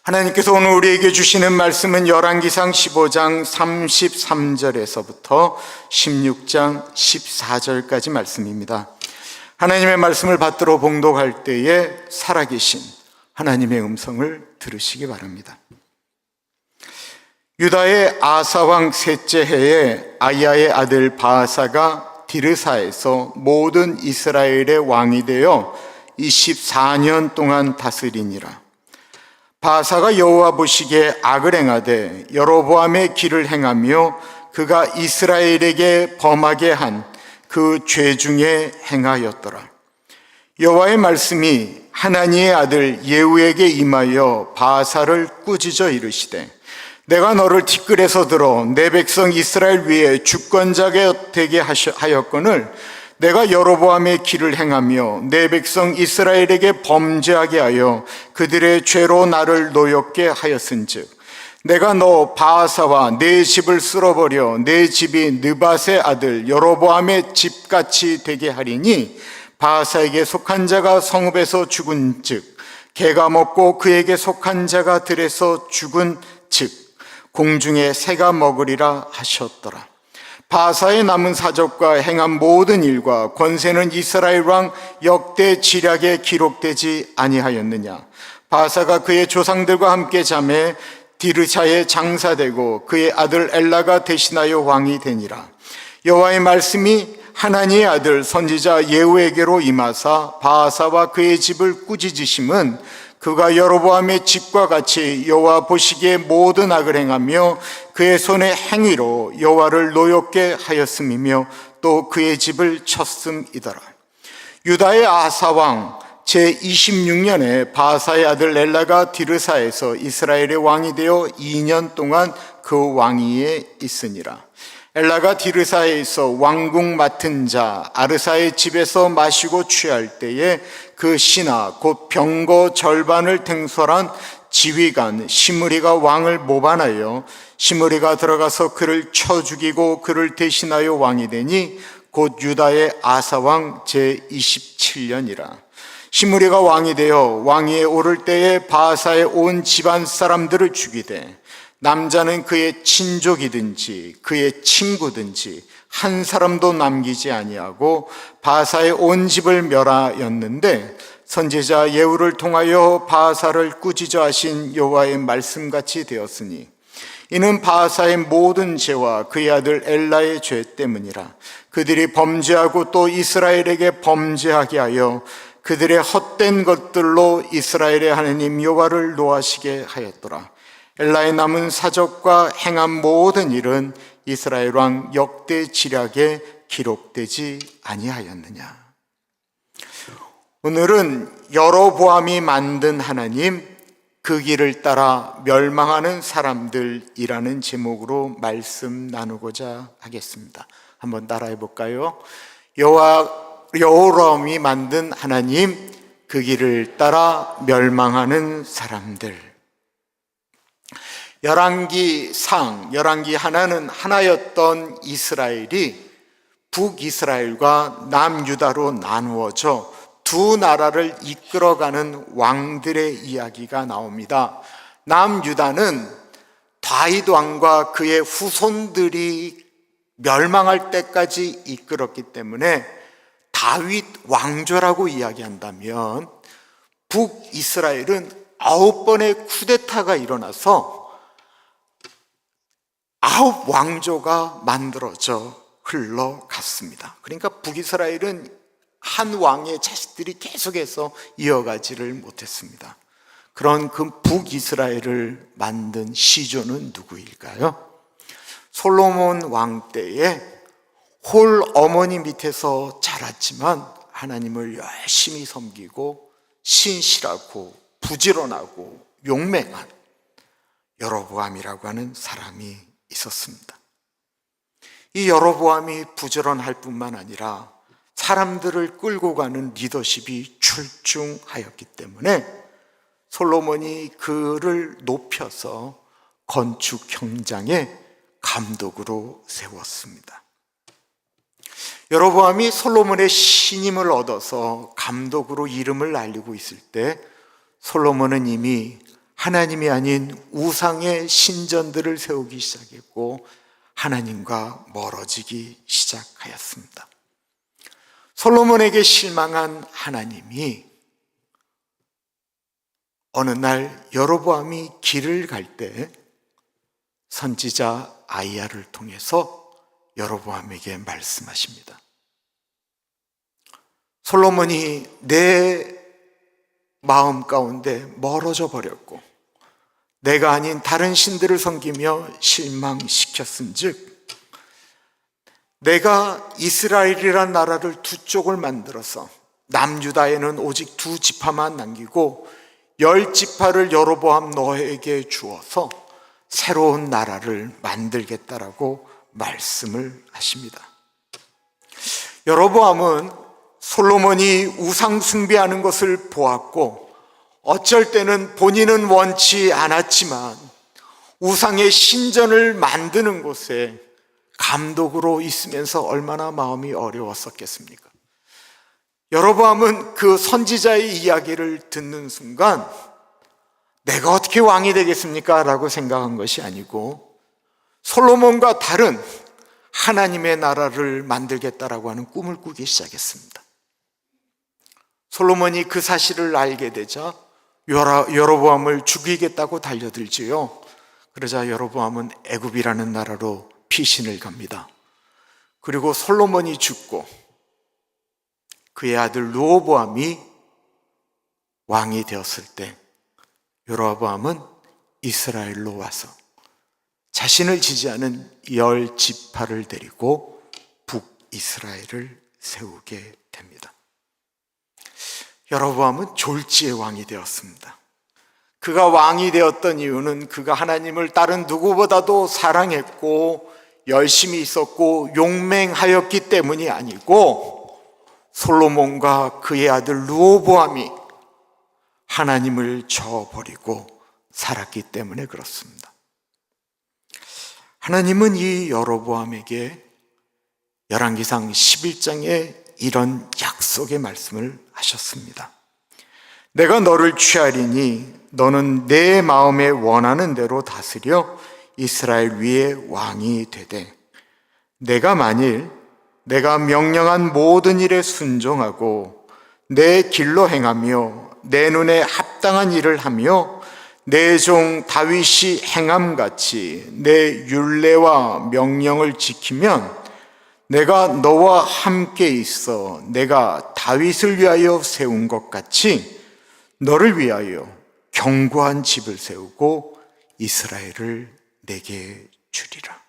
하나님께서 오늘 우리에게 주시는 말씀은 열왕기상 15장 33절에서부터 16장 14절까지 말씀입니다. 하나님의 말씀을 받들어 봉독할 때에 살아계신 하나님의 음성을 들으시기 바랍니다. 유다의 아사왕 셋째 해에 아이야의 아들 바아사가 디르사에서 모든 이스라엘의 왕이 되어 24년 동안 다스리니라. 바아사가 여호와 보시기에 악을 행하되 여로보암의 길을 행하며 그가 이스라엘에게 범하게 한 그 죄 중에 행하였더라. 여호와의 말씀이 하나니의 아들 예후에게 임하여 바아사를 꾸짖어 이르시되 내가 너를 티끌에서 들어 내 백성 이스라엘 위에 주권자가 되게 하였거늘 내가 여로보암의 길을 행하며 내 백성 이스라엘에게 범죄하게 하여 그들의 죄로 나를 노엽게 하였은즉 내가 너 바아사와 내 집을 쓸어버려 내 집이 느밧의 아들 여로보암의 집같이 되게 하리니 바아사에게 속한 자가 성읍에서 죽은즉 개가 먹고 그에게 속한 자가 들에서 죽은즉 공중에 새가 먹으리라 하셨더라. 바아사의 남은 사적과 행한 모든 일과 권세는 이스라엘 왕 역대 지략에 기록되지 아니하였느냐. 바아사가 그의 조상들과 함께 잠에 디르사에 장사되고 그의 아들 엘라가 대신하여 왕이 되니라. 여호와의 말씀이 하나니의 아들 선지자 예후에게로 임하사 바아사와 그의 집을 꾸짖으심은 그가 여로보암의 집과 같이 여호와 보시기에 모든 악을 행하며 그의 손의 행위로 여호와를 노엽게 하였음이며 또 그의 집을 쳤음이더라. 유다의 아사왕 제26년에 바아사의 아들 엘라가 디르사에서 이스라엘의 왕이 되어 2년 동안 그 왕위에 있으니라. 엘라가 디르사에 있어 왕궁 맡은 자 아르사의 집에서 마시고 취할 때에 그 신하 곧 병거 절반을 탱솔한 지휘관 시므리가 왕을 모반하여 시므리가 들어가서 그를 쳐 죽이고 그를 대신하여 왕이 되니 곧 유다의 아사왕 제27년이라. 시므리가 왕이 되어 왕위에 오를 때에 바아사의 온 집안 사람들을 죽이되 남자는 그의 친족이든지 그의 친구든지 한 사람도 남기지 아니하고 바아사의 온 집을 멸하였는데 선지자 예후를 통하여 바아사를 꾸짖어 하신 여호와의 말씀같이 되었으니 이는 바아사의 모든 죄와 그의 아들 엘라의 죄 때문이라. 그들이 범죄하고 또 이스라엘에게 범죄하게 하여 그들의 헛된 것들로 이스라엘의 하나님 여호와를 노하시게 하였더라. 엘라의 남은 사적과 행한 모든 일은 이스라엘 왕 역대 지략에 기록되지 아니하였느냐. 오늘은 여로보암이 만든 하나님, 그 길을 따라 멸망하는 사람들이라는 제목으로 말씀 나누고자 하겠습니다. 한번 따라해 볼까요? 여로보암이 만든 하나님, 그 길을 따라 멸망하는 사람들. 열왕기 하나는 하나였던 이스라엘이 북이스라엘과 남유다로 나누어져 두 나라를 이끌어가는 왕들의 이야기가 나옵니다. 남유다는 다윗 왕과 그의 후손들이 멸망할 때까지 이끌었기 때문에 다윗 왕조라고 이야기한다면 북이스라엘은 9번의 쿠데타가 일어나서 9 왕조가 만들어져 흘러갔습니다. 그러니까 북이스라엘은 한 왕의 자식들이 계속해서 이어가지를 못했습니다. 그런 그 북이스라엘을 만든 시조는 누구일까요? 솔로몬 왕 때에 홀 어머니 밑에서 자랐지만 하나님을 열심히 섬기고 신실하고 부지런하고 용맹한 여로보암이라고 하는 사람이 있었습니다. 이 여로보암이 부지런할 뿐만 아니라 사람들을 끌고 가는 리더십이 출중하였기 때문에 솔로몬이 그를 높여서 건축 현장의 감독으로 세웠습니다. 여로보암이 솔로몬의 신임을 얻어서 감독으로 이름을 알리고 있을 때 솔로몬은 이미 하나님이 아닌 우상의 신전들을 세우기 시작했고 하나님과 멀어지기 시작하였습니다. 솔로몬에게 실망한 하나님이 어느 날 여로보암이 길을 갈 때 선지자 아이야를 통해서 여로보암에게 말씀하십니다. 솔로몬이 내 마음 가운데 멀어져 버렸고 내가 아닌 다른 신들을 섬기며 실망시켰은즉 내가 이스라엘이란 나라를 두 쪽을 만들어서 남유다에는 오직 두 지파만 남기고 10지파를 여로보암 너에게 주어서 새로운 나라를 만들겠다라고 말씀을 하십니다. 여로보암은 솔로몬이 우상 숭배하는 것을 보았고 어쩔 때는 본인은 원치 않았지만 우상의 신전을 만드는 곳에 감독으로 있으면서 얼마나 마음이 어려웠었겠습니까? 여로보암은 그 선지자의 이야기를 듣는 순간 내가 어떻게 왕이 되겠습니까? 라고 생각한 것이 아니고 솔로몬과 다른 하나님의 나라를 만들겠다라고 하는 꿈을 꾸기 시작했습니다. 솔로몬이 그 사실을 알게 되자 여로보암을 죽이겠다고 달려들지요. 그러자 여로보암은 애굽이라는 나라로 피신을 갑니다. 그리고 솔로몬이 죽고 그의 아들 르호보암이 왕이 되었을 때 여로보암은 이스라엘로 와서 자신을 지지하는 10지파를 데리고 북이스라엘을 세우게 됩니다. 여로보암은 졸지의 왕이 되었습니다. 그가 왕이 되었던 이유는 그가 하나님을 다른 누구보다도 사랑했고 열심히 있었고 용맹하였기 때문이 아니고 솔로몬과 그의 아들 르호보암이 하나님을 저버리고 살았기 때문에 그렇습니다. 하나님은 이 여로보암에게 열왕기상 11장에 이런 약속의 말씀을 하셨습니다. 내가 너를 취하리니 너는 내 마음에 원하는 대로 다스려 이스라엘 위에 왕이 되되 내가 만일 내가 명령한 모든 일에 순종하고 내 길로 행하며 내 눈에 합당한 일을 하며 내 종 다윗이 행함같이 내 율례와 명령을 지키면 내가 너와 함께 있어 내가 다윗을 위하여 세운 것 같이 너를 위하여 견고한 집을 세우고 이스라엘을 내게 주리라.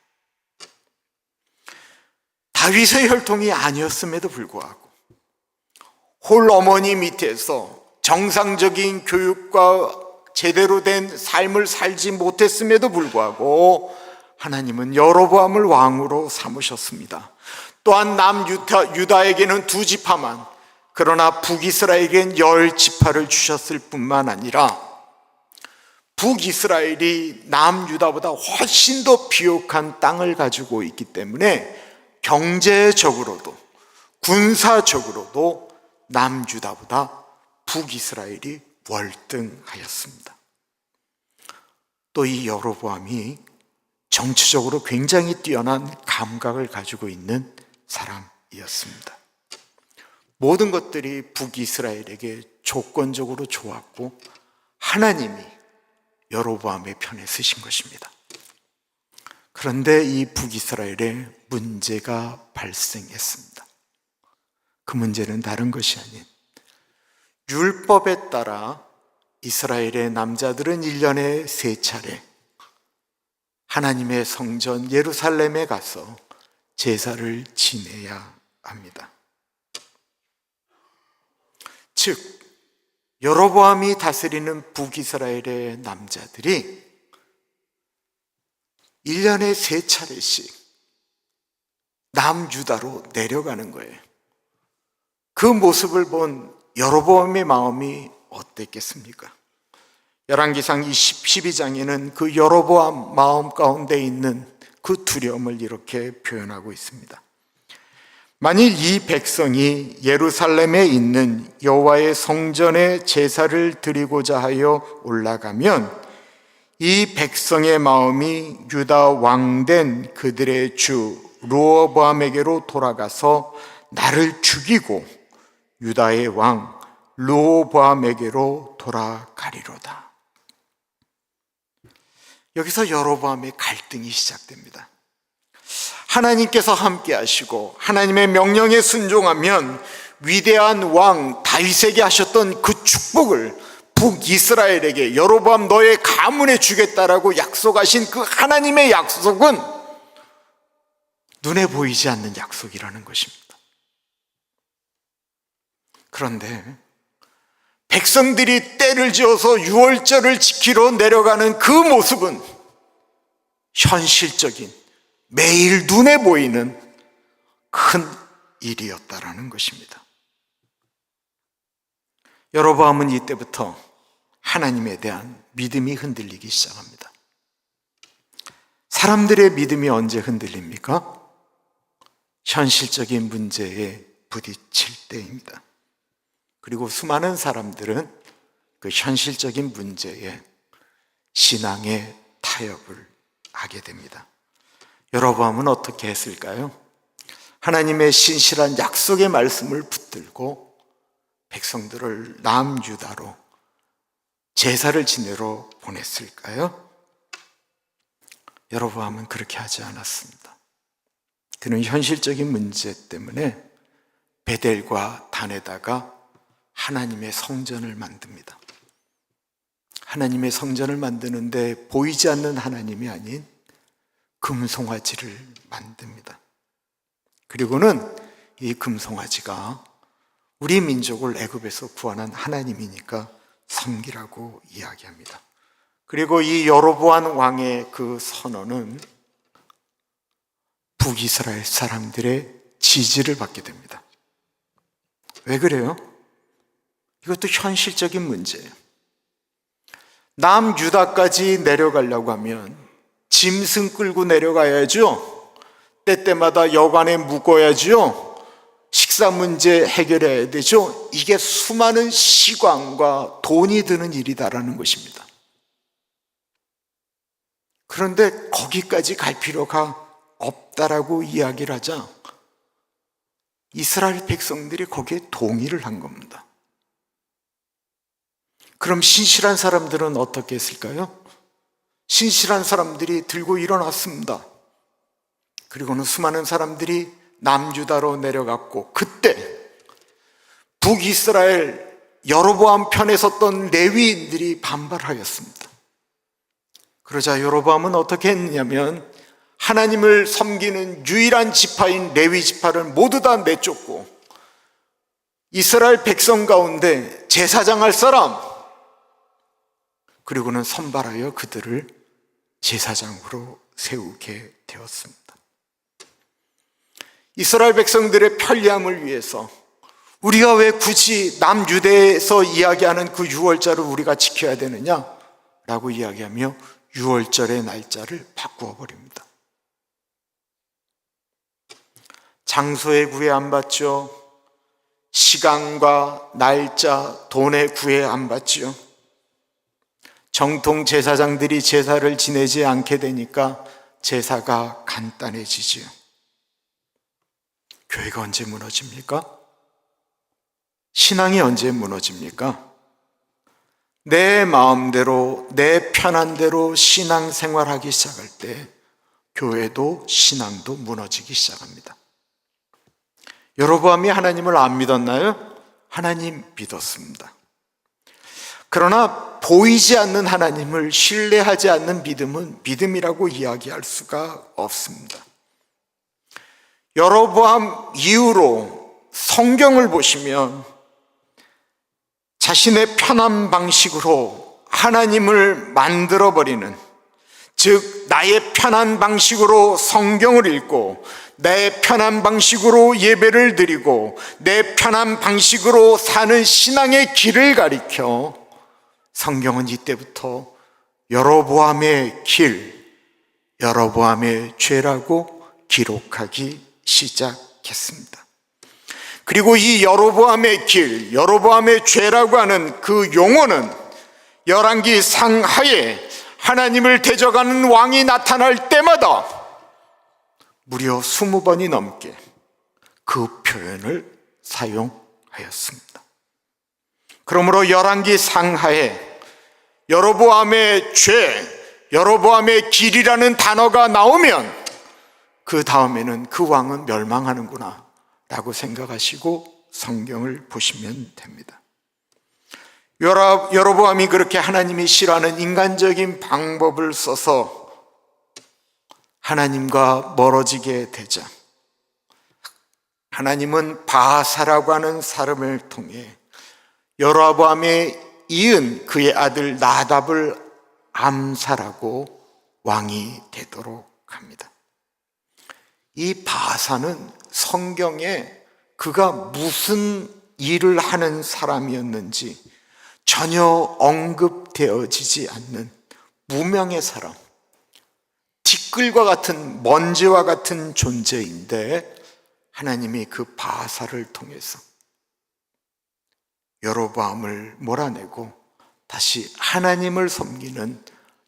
다윗의 혈통이 아니었음에도 불구하고 홀 어머니 밑에서 정상적인 교육과 제대로 된 삶을 살지 못했음에도 불구하고 하나님은 여로보암을 왕으로 삼으셨습니다. 또한 남유다에게는 2지파만, 그러나 북이스라엘에겐 10지파를 주셨을 뿐만 아니라 북이스라엘이 남유다보다 훨씬 더 비옥한 땅을 가지고 있기 때문에 경제적으로도 군사적으로도 남유다보다 북이스라엘이 월등하였습니다. 또 이 여로보암이 정치적으로 굉장히 뛰어난 감각을 가지고 있는 사람이었습니다. 모든 것들이 북이스라엘에게 조건적으로 좋았고 하나님이 여로보암의 편에 서신 것입니다. 그런데 이 북이스라엘에 문제가 발생했습니다. 그 문제는 다른 것이 아닌 율법에 따라 이스라엘의 남자들은 1년에 3차례 하나님의 성전 예루살렘에 가서 제사를 지내야 합니다. 즉 여로보암이 다스리는 북이스라엘의 남자들이 1년에 3차례씩 남유다로 내려가는 거예요. 그 모습을 본 여로보암의 마음이 어땠겠습니까? 열왕기상 12장에는 그 여로보암 마음 가운데 있는 그 두려움을 이렇게 표현하고 있습니다. 만일 이 백성이 예루살렘에 있는 여호와의 성전에 제사를 드리고자 하여 올라가면 이 백성의 마음이 유다 왕된 그들의 주 르호보암에게로 돌아가서 나를 죽이고 유다의 왕 르호보암에게로 돌아가리로다. 여기서 여로보암의 갈등이 시작됩니다. 하나님께서 함께 하시고 하나님의 명령에 순종하면 위대한 왕 다윗에게 하셨던 그 축복을 북이스라엘에게 여로보암 너의 가문에 주겠다라고 약속하신 그 하나님의 약속은 눈에 보이지 않는 약속이라는 것입니다. 그런데 백성들이 때를 지어서 유월절을 지키러 내려가는 그 모습은 현실적인 매일 눈에 보이는 큰 일이었다라는 것입니다. 여로보암은 이때부터 하나님에 대한 믿음이 흔들리기 시작합니다. 사람들의 믿음이 언제 흔들립니까? 현실적인 문제에 부딪힐 때입니다. 그리고 수많은 사람들은 그 현실적인 문제에 신앙의 타협을 하게 됩니다. 여로보암은 어떻게 했을까요? 하나님의 신실한 약속의 말씀을 붙들고 백성들을 남유다로 제사를 지내러 보냈을까요? 여로보암은 그렇게 하지 않았습니다. 그는 현실적인 문제 때문에 베델과 단에다가 하나님의 성전을 만듭니다. 하나님의 성전을 만드는데 보이지 않는 하나님이 아닌 금송아지를 만듭니다. 그리고는 이 금송아지가 우리 민족을 애굽에서 구원한 하나님이니까 섬기라고 이야기합니다. 그리고 이 여로보암 왕의 그 선언은 북이스라엘 사람들의 지지를 받게 됩니다. 왜 그래요? 이것도 현실적인 문제예요. 남유다까지 내려가려고 하면 짐승 끌고 내려가야죠. 때때마다 여관에 묵어야죠. 식사 문제 해결해야 되죠. 이게 수많은 시간과 돈이 드는 일이다라는 것입니다. 그런데 거기까지 갈 필요가 없다라고 이야기를 하자 이스라엘 백성들이 거기에 동의를 한 겁니다. 그럼 신실한 사람들은 어떻게 했을까요? 신실한 사람들이 들고 일어났습니다. 그리고는 수많은 사람들이 남유다로 내려갔고, 그때 북이스라엘 여로보암 편에 섰던 레위인들이 반발하였습니다. 그러자 여로보암은 어떻게 했냐면 하나님을 섬기는 유일한 지파인 레위 지파를 모두 다 내쫓고 이스라엘 백성 가운데 제사장 할 사람, 그리고는 선발하여 그들을 제사장으로 세우게 되었습니다. 이스라엘 백성들의 편리함을 위해서 우리가 왜 굳이 남유대에서 이야기하는 그 유월절을 우리가 지켜야 되느냐라고 이야기하며 유월절의 날짜를 바꾸어 버립니다. 장소에 구애 안 받죠. 시간과 날짜, 돈에 구애 안 받죠. 정통 제사장들이 제사를 지내지 않게 되니까 제사가 간단해지지요. 교회가 언제 무너집니까? 신앙이 언제 무너집니까? 내 마음대로, 내 편한 대로 신앙생활하기 시작할 때 교회도 신앙도 무너지기 시작합니다. 여로보암이 하나님을 안 믿었나요? 하나님 믿었습니다. 그러나 보이지 않는 하나님을 신뢰하지 않는 믿음은 믿음이라고 이야기할 수가 없습니다. 여로보암 이후로 성경을 보시면 자신의 편한 방식으로 하나님을 만들어버리는, 즉 나의 편한 방식으로 성경을 읽고 내 편한 방식으로 예배를 드리고 내 편한 방식으로 사는 신앙의 길을 가리켜 성경은 이때부터 여로보암의 길, 여로보암의 죄라고 기록하기 시작했습니다. 그리고 이 여로보암의 길, 여로보암의 죄라고 하는 그 용어는 열왕기 상하에 하나님을 대적하는 왕이 나타날 때마다 무려 20번이 넘게 그 표현을 사용하였습니다. 그러므로 열왕기 상하에 여로보암의 죄, 여로보암의 길이라는 단어가 나오면 그 다음에는 그 왕은 멸망하는구나 라고 생각하시고 성경을 보시면 됩니다. 여로보암이 그렇게 하나님이 싫어하는 인간적인 방법을 써서 하나님과 멀어지게 되자 하나님은 바하사라고 하는 사람을 통해 여로보암의 이은 그의 아들 나답을 암살하고 왕이 되도록 합니다. 이 바하사는 성경에 그가 무슨 일을 하는 사람이었는지 전혀 언급되어지지 않는 무명의 사람, 티끌과 같은 먼지와 같은 존재인데 하나님이 그 바하사를 통해서 여로보암을 몰아내고 다시 하나님을 섬기는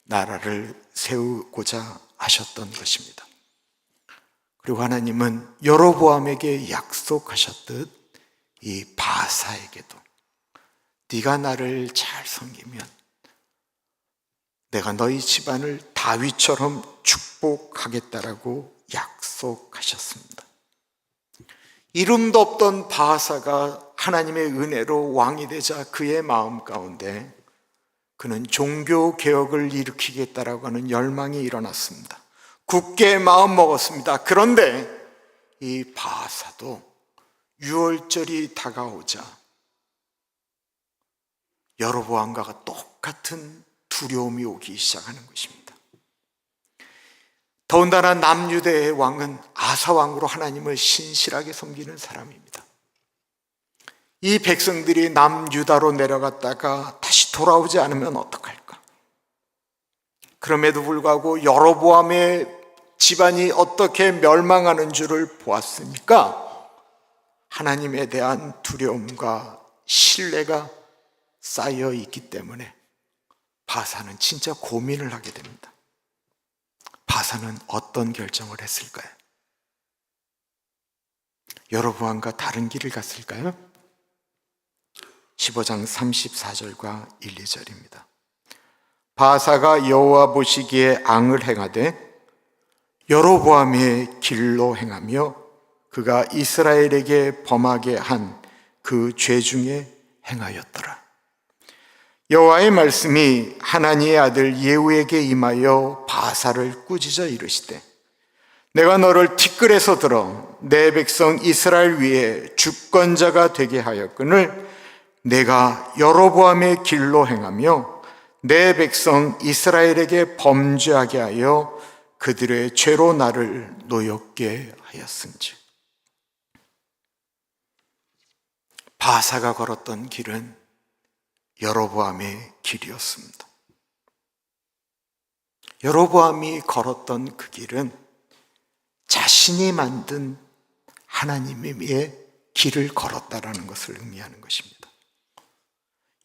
나라를 세우고자 하셨던 것입니다. 그리고 하나님은 여로보암에게 약속하셨듯 이 바하사에게도 네가 나를 잘 섬기면 내가 너희 집안을 다윗처럼 축복하겠다라고 약속하셨습니다. 이름도 없던 바하사가 하나님의 은혜로 왕이 되자 그의 마음 가운데 그는 종교 개혁을 일으키겠다라고 하는 열망이 일어났습니다. 굳게 마음 먹었습니다. 그런데 이 바하사도 유월절이 다가오자 여로보암과 똑같은 두려움이 오기 시작하는 것입니다. 더군다나 남유대의 왕은 아사 왕으로 하나님을 신실하게 섬기는 사람입니다. 이 백성들이 남유다로 내려갔다가 다시 돌아오지 않으면 어떡할까? 그럼에도 불구하고 여로보암의 집안이 어떻게 멸망하는 줄을 보았으니까 하나님에 대한 두려움과 신뢰가 쌓여 있기 때문에 바하사는 진짜 고민을 하게 됩니다. 바하사는 어떤 결정을 했을까요? 여로보암과 다른 길을 갔을까요? 15장 34절과 1, 2절입니다. 바하사가 여호와 보시기에 앙을 행하되 여로보암의 길로 행하며 그가 이스라엘에게 범하게 한 그 죄 중에 행하였더라. 여호와의 말씀이 하나니의 아들 예후에게 임하여 바하사를 꾸짖어 이르시되 내가 너를 티끌에서 들어 내 백성 이스라엘 위에 주권자가 되게 하였거늘 내가 여로보암의 길로 행하며 내 백성 이스라엘에게 범죄하게 하여 그들의 죄로 나를 노엽게 하였은즉. 바하사가 걸었던 길은 여로보암의 길이었습니다. 여로보암이 걸었던 그 길은 자신이 만든 하나님의 길을 걸었다라는 것을 의미하는 것입니다.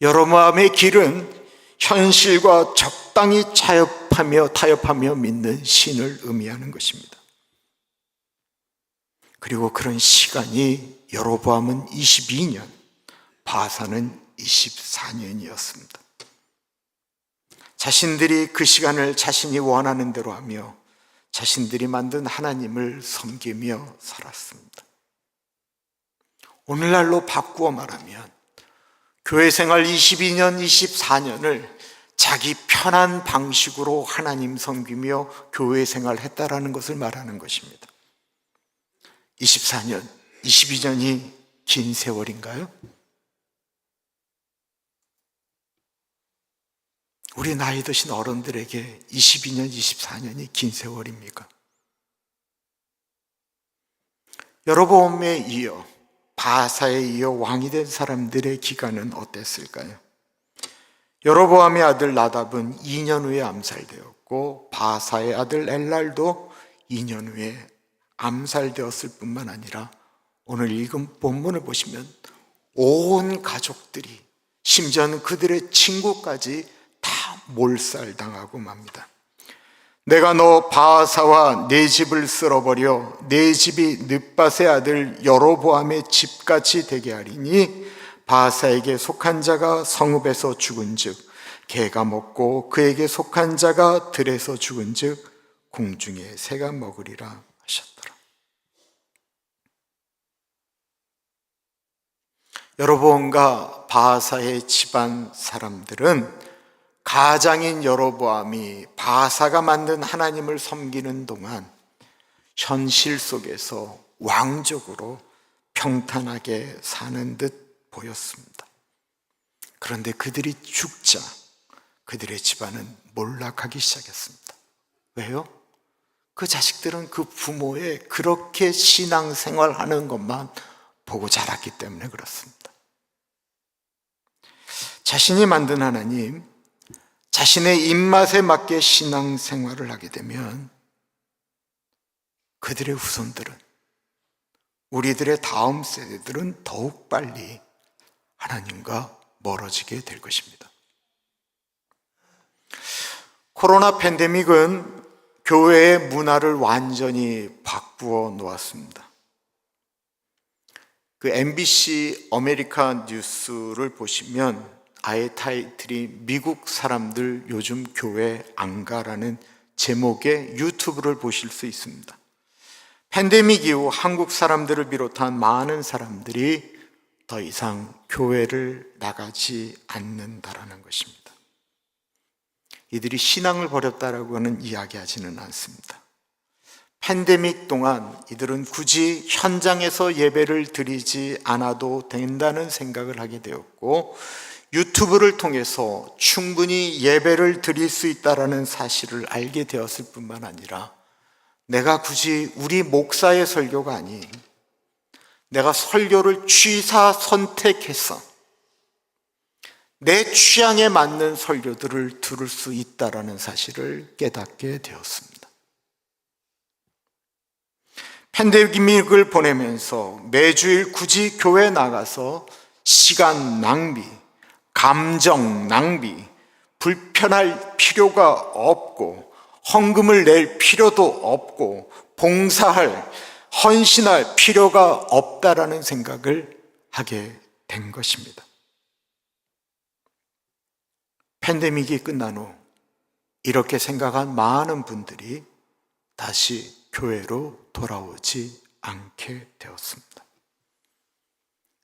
여로보암의 길은 현실과 적당히 타협하며 믿는 신을 의미하는 것입니다. 그리고 그런 시간이 여로보암은 22년, 바하사는 24년이었습니다. 자신들이 그 시간을 자신이 원하는 대로 하며 자신들이 만든 하나님을 섬기며 살았습니다. 오늘날로 바꾸어 말하면 교회 생활 22년, 24년을 자기 편한 방식으로 하나님 섬기며 교회 생활했다라는 것을 말하는 것입니다. 24년, 22년이 긴 세월인가요? 우리 나이 드신 어른들에게 22년, 24년이 긴 세월입니까? 여로보암에 이어 바하사에 이어 왕이 된 사람들의 기간은 어땠을까요? 여로보암의 아들 나답은 2년 후에 암살되었고 바하사의 아들 엘랄도 2년 후에 암살되었을 뿐만 아니라 오늘 읽은 본문을 보시면 온 가족들이, 심지어는 그들의 친구까지 다 몰살당하고 맙니다. 내가 너 바하사와 네 집을 쓸어버려 네 집이 느밧의 아들 여로보암의 집같이 되게 하리니 바하사에게 속한 자가 성읍에서 죽은즉 개가 먹고 그에게 속한 자가 들에서 죽은즉 공중에 새가 먹으리라 하셨더라. 여로보암과 바하사의 집안 사람들은 가장인 여로보암이 바하사가 만든 하나님을 섬기는 동안 현실 속에서 왕족으로 평탄하게 사는 듯 보였습니다. 그런데 그들이 죽자 그들의 집안은 몰락하기 시작했습니다. 왜요? 그 자식들은 그 부모의 그렇게 신앙생활하는 것만 보고 자랐기 때문에 그렇습니다. 자신이 만든 하나님, 자신의 입맛에 맞게 신앙생활을 하게 되면 그들의 후손들은, 우리들의 다음 세대들은 더욱 빨리 하나님과 멀어지게 될 것입니다. 코로나 팬데믹은 교회의 문화를 완전히 바꾸어 놓았습니다. 그 MBC 아메리카 뉴스를 보시면 아예 타이틀이 미국 사람들 요즘 교회 안 가라는 제목의 유튜브를 보실 수 있습니다. 팬데믹 이후 한국 사람들을 비롯한 많은 사람들이 더 이상 교회를 나가지 않는다라는 것입니다. 이들이 신앙을 버렸다라고는 이야기하지는 않습니다. 팬데믹 동안 이들은 굳이 현장에서 예배를 드리지 않아도 된다는 생각을 하게 되었고, 유튜브를 통해서 충분히 예배를 드릴 수 있다는 사실을 알게 되었을 뿐만 아니라 내가 굳이 우리 목사의 설교가 아닌 내가 설교를 취사 선택해서 내 취향에 맞는 설교들을 들을 수 있다는 사실을 깨닫게 되었습니다. 팬데믹을 보내면서 매주일 굳이 교회 나가서 시간 낭비, 감정 낭비, 불편할 필요가 없고 헌금을 낼 필요도 없고 봉사할, 헌신할 필요가 없다라는 생각을 하게 된 것입니다. 팬데믹이 끝난 후 이렇게 생각한 많은 분들이 다시 교회로 돌아오지 않게 되었습니다.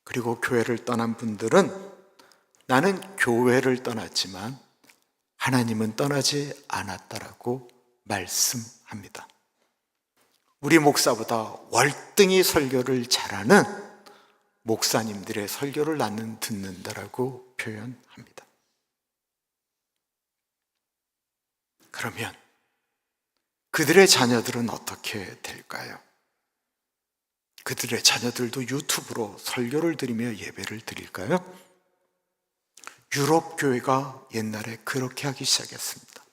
그리고 교회를 떠난 분들은 나는 교회를 떠났지만 하나님은 떠나지 않았다라고 말씀합니다. 우리 목사보다 월등히 설교를 잘하는 목사님들의 설교를 나는 듣는다라고 표현합니다. 그러면 그들의 자녀들은 어떻게 될까요? 그들의 자녀들도 유튜브로 설교를 드리며 예배를 드릴까요? 유럽 교회가 옛날에 그렇게 하기 시작했습니다.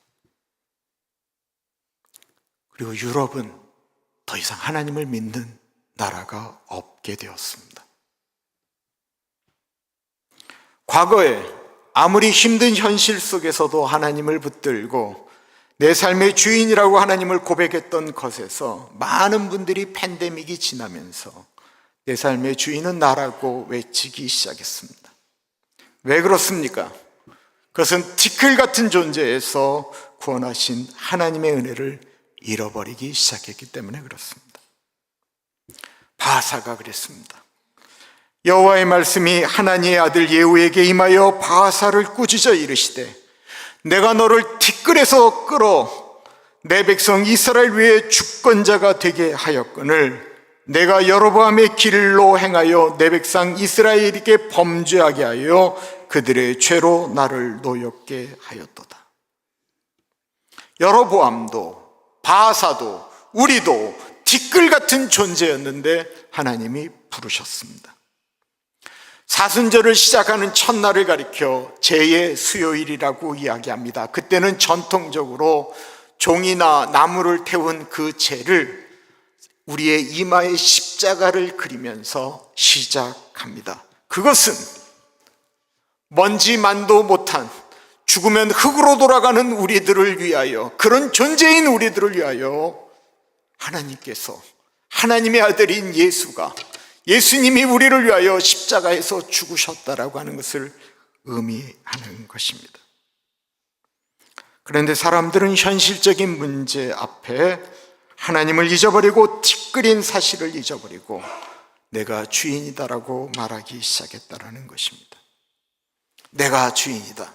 그리고 유럽은 더 이상 하나님을 믿는 나라가 없게 되었습니다. 과거에 아무리 힘든 현실 속에서도 하나님을 붙들고 내 삶의 주인이라고 하나님을 고백했던 것에서 많은 분들이 팬데믹이 지나면서 내 삶의 주인은 나라고 외치기 시작했습니다. 왜 그렇습니까? 그것은 티끌 같은 존재에서 구원하신 하나님의 은혜를 잃어버리기 시작했기 때문에 그렇습니다. 바하사가 그랬습니다. 여호와의 말씀이 하나니의 아들 예후에게 임하여 바하사를 꾸짖어 이르시되 내가 너를 티끌에서 끌어 내 백성 이스라엘 위에 주권자가 되게 하였거늘 내가 여로보암의 길로 행하여 내 백성 이스라엘에게 범죄하게 하여 그들의 죄로 나를 노엽게 하였도다. 여로보암도 바하사도 우리도 티끌 같은 존재였는데 하나님이 부르셨습니다. 사순절을 시작하는 첫날을 가리켜 제의 수요일이라고 이야기합니다. 그때는 전통적으로 종이나 나무를 태운 그 제를 우리의 이마에 십자가를 그리면서 시작합니다. 그것은 먼지만도 못한 죽으면 흙으로 돌아가는 우리들을 위하여, 그런 존재인 우리들을 위하여 하나님께서, 하나님의 아들인 예수님이 우리를 위하여 십자가에서 죽으셨다라고 하는 것을 의미하는 것입니다. 그런데 사람들은 현실적인 문제 앞에 하나님을 잊어버리고 티끌인 사실을 잊어버리고 내가 주인이다라고 말하기 시작했다라는 것입니다. 내가 주인이다.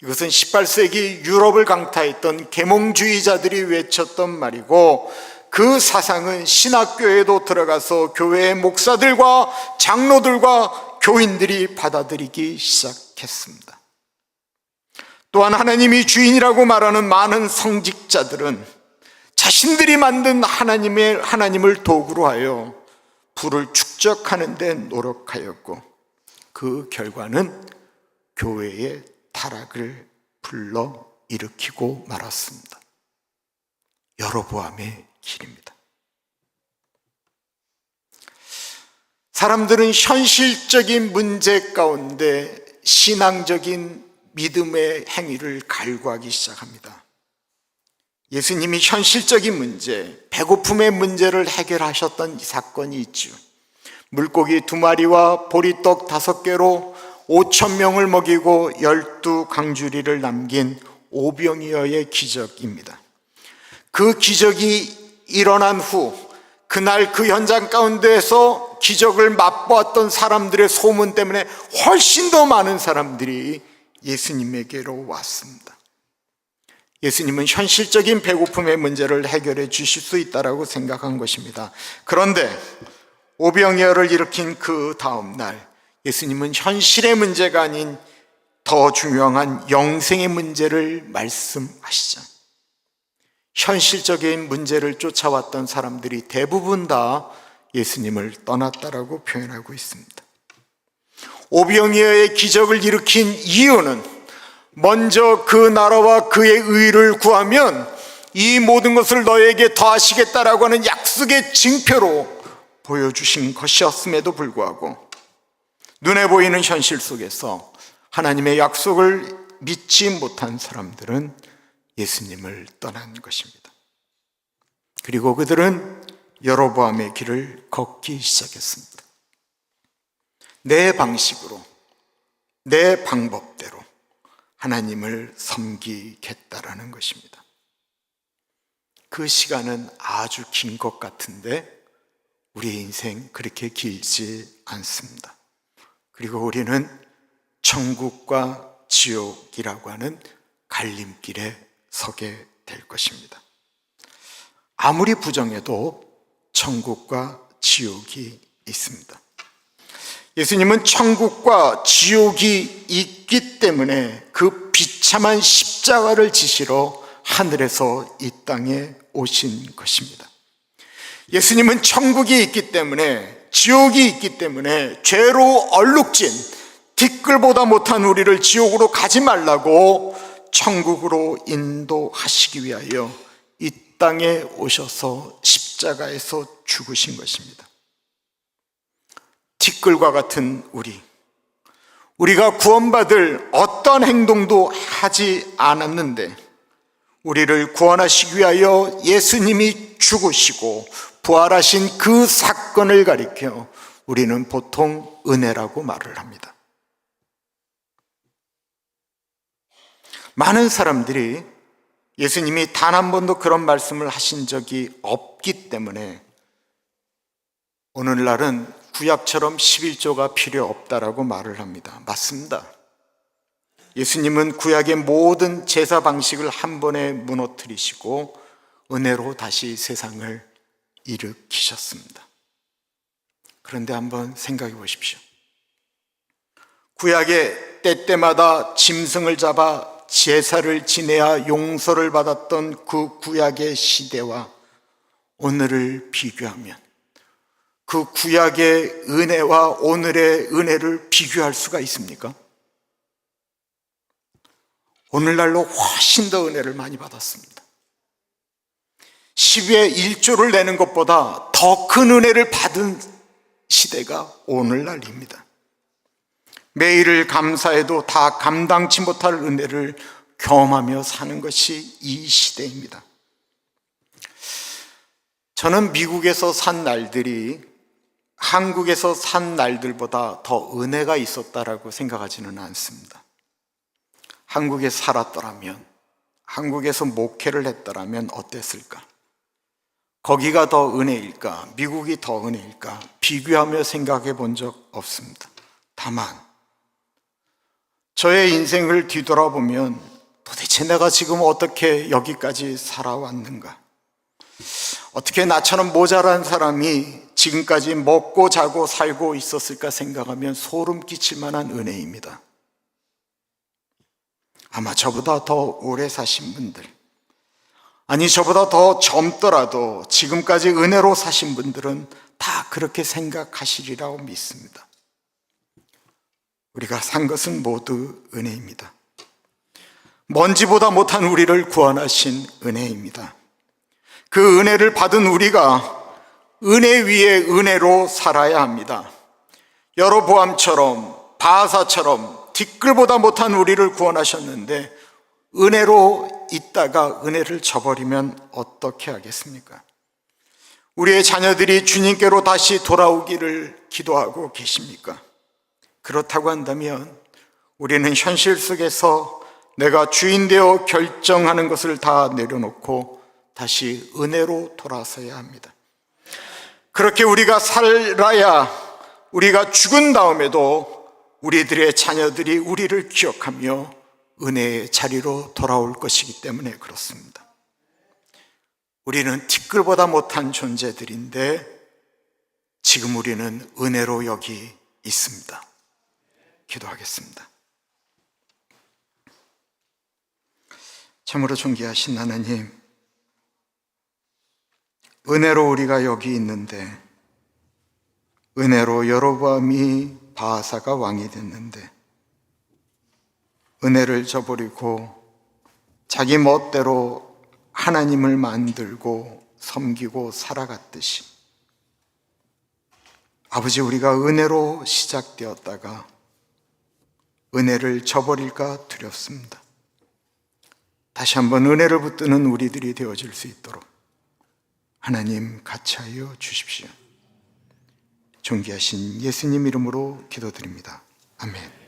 이것은 18세기 유럽을 강타했던 계몽주의자들이 외쳤던 말이고, 그 사상은 신학교에도 들어가서 교회의 목사들과 장로들과 교인들이 받아들이기 시작했습니다. 또한 하나님이 주인이라고 말하는 많은 성직자들은 자신들이 만든 하나님을 도구로 하여 부를 축적하는 데 노력하였고, 그 결과는 교회의 타락을 불러 일으키고 말았습니다. 여로보암의 길입니다. 사람들은 현실적인 문제 가운데 신앙적인 믿음의 행위를 갈구하기 시작합니다. 예수님이 현실적인 문제, 배고픔의 문제를 해결하셨던 사건이 있죠. 물고기 2마리와 보리떡 5개로 5,000명을 먹이고 12강주리를 남긴 오병이어의 기적입니다. 그 기적이 일어난 후 그날 그 현장 가운데에서 기적을 맛보았던 사람들의 소문 때문에 훨씬 더 많은 사람들이 예수님에게로 왔습니다. 예수님은 현실적인 배고픔의 문제를 해결해 주실 수 있다고 생각한 것입니다. 그런데 오병이어를 일으킨 그 다음 날 예수님은 현실의 문제가 아닌 더 중요한 영생의 문제를 말씀하시죠. 현실적인 문제를 쫓아왔던 사람들이 대부분 다 예수님을 떠났다라고 표현하고 있습니다. 오병이어의 기적을 일으킨 이유는 먼저 그 나라와 그의 의를 구하면 이 모든 것을 너에게 더하시겠다라고 하는 약속의 징표로 보여주신 것이었음에도 불구하고 눈에 보이는 현실 속에서 하나님의 약속을 믿지 못한 사람들은 예수님을 떠난 것입니다. 그리고 그들은 여로보암의 길을 걷기 시작했습니다. 내 방식으로, 내 방법대로 하나님을 섬기겠다라는 것입니다. 그 시간은 아주 긴 것 같은데 우리의 인생 그렇게 길지 않습니다. 그리고 우리는 천국과 지옥이라고 하는 갈림길에 서게 될 것입니다. 아무리 부정해도 천국과 지옥이 있습니다. 예수님은 천국과 지옥이 있기 때문에 그 비참한 십자가를 지시러 하늘에서 이 땅에 오신 것입니다. 예수님은 천국이 있기 때문에, 지옥이 있기 때문에 죄로 얼룩진 티끌보다 못한 우리를 지옥으로 가지 말라고 천국으로 인도하시기 위하여 이 땅에 오셔서 십자가에서 죽으신 것입니다. 티끌과 같은 우리가 구원받을 어떤 행동도 하지 않았는데 우리를 구원하시기 위하여 예수님이 죽으시고 부활하신 그 사건을 가리켜 우리는 보통 은혜라고 말을 합니다. 많은 사람들이 예수님이 단 한 번도 그런 말씀을 하신 적이 없기 때문에 오늘날은 구약처럼 11조가 필요 없다라고 말을 합니다. 맞습니다. 예수님은 구약의 모든 제사 방식을 한 번에 무너뜨리시고 은혜로 다시 세상을 일으키셨습니다. 그런데 한번 생각해 보십시오. 구약의 때때마다 짐승을 잡아 제사를 지내야 용서를 받았던 그 구약의 시대와 오늘을 비교하면 그 구약의 은혜와 오늘의 은혜를 비교할 수가 있습니까? 오늘날로 훨씬 더 은혜를 많이 받았습니다. 10의 1조를 내는 것보다 더 큰 은혜를 받은 시대가 오늘날입니다. 매일을 감사해도 다 감당치 못할 은혜를 경험하며 사는 것이 이 시대입니다. 저는 미국에서 산 날들이 한국에서 산 날들보다 더 은혜가 있었다라고 생각하지는 않습니다. 한국에 살았더라면, 한국에서 목회를 했더라면 어땠을까? 거기가 더 은혜일까? 미국이 더 은혜일까? 비교하며 생각해 본 적 없습니다. 다만 저의 인생을 뒤돌아보면 도대체 내가 지금 어떻게 여기까지 살아왔는가? 어떻게 나처럼 모자란 사람이 지금까지 먹고 자고 살고 있었을까 생각하면 소름 끼칠 만한 은혜입니다. 아마 저보다 더 오래 사신 분들, 아니 저보다 더 젊더라도 지금까지 은혜로 사신 분들은 다 그렇게 생각하시리라고 믿습니다. 우리가 산 것은 모두 은혜입니다. 먼지보다 못한 우리를 구원하신 은혜입니다. 그 은혜를 받은 우리가 은혜 위에 은혜로 살아야 합니다. 여로보암처럼 바하사처럼 뒷글보다 못한 우리를 구원하셨는데 은혜로 있다가 은혜를 저버리면 어떻게 하겠습니까? 우리의 자녀들이 주님께로 다시 돌아오기를 기도하고 계십니까? 그렇다고 한다면 우리는 현실 속에서 내가 주인 되어 결정하는 것을 다 내려놓고 다시 은혜로 돌아서야 합니다. 그렇게 우리가 살아야 우리가 죽은 다음에도 우리들의 자녀들이 우리를 기억하며 은혜의 자리로 돌아올 것이기 때문에 그렇습니다. 우리는 티끌보다 못한 존재들인데 지금 우리는 은혜로 여기 있습니다. 기도하겠습니다. 참으로 존귀하신 하나님, 은혜로 우리가 여기 있는데, 은혜로 여로보암이 바하사가 왕이 됐는데, 은혜를 저버리고 자기 멋대로 하나님을 만들고 섬기고 살아갔듯이 아버지, 우리가 은혜로 시작되었다가 은혜를 저버릴까 두렵습니다. 다시 한번 은혜를 붙드는 우리들이 되어질 수 있도록 하나님 같이 하여 주십시오. 존귀하신 예수님 이름으로 기도드립니다. 아멘.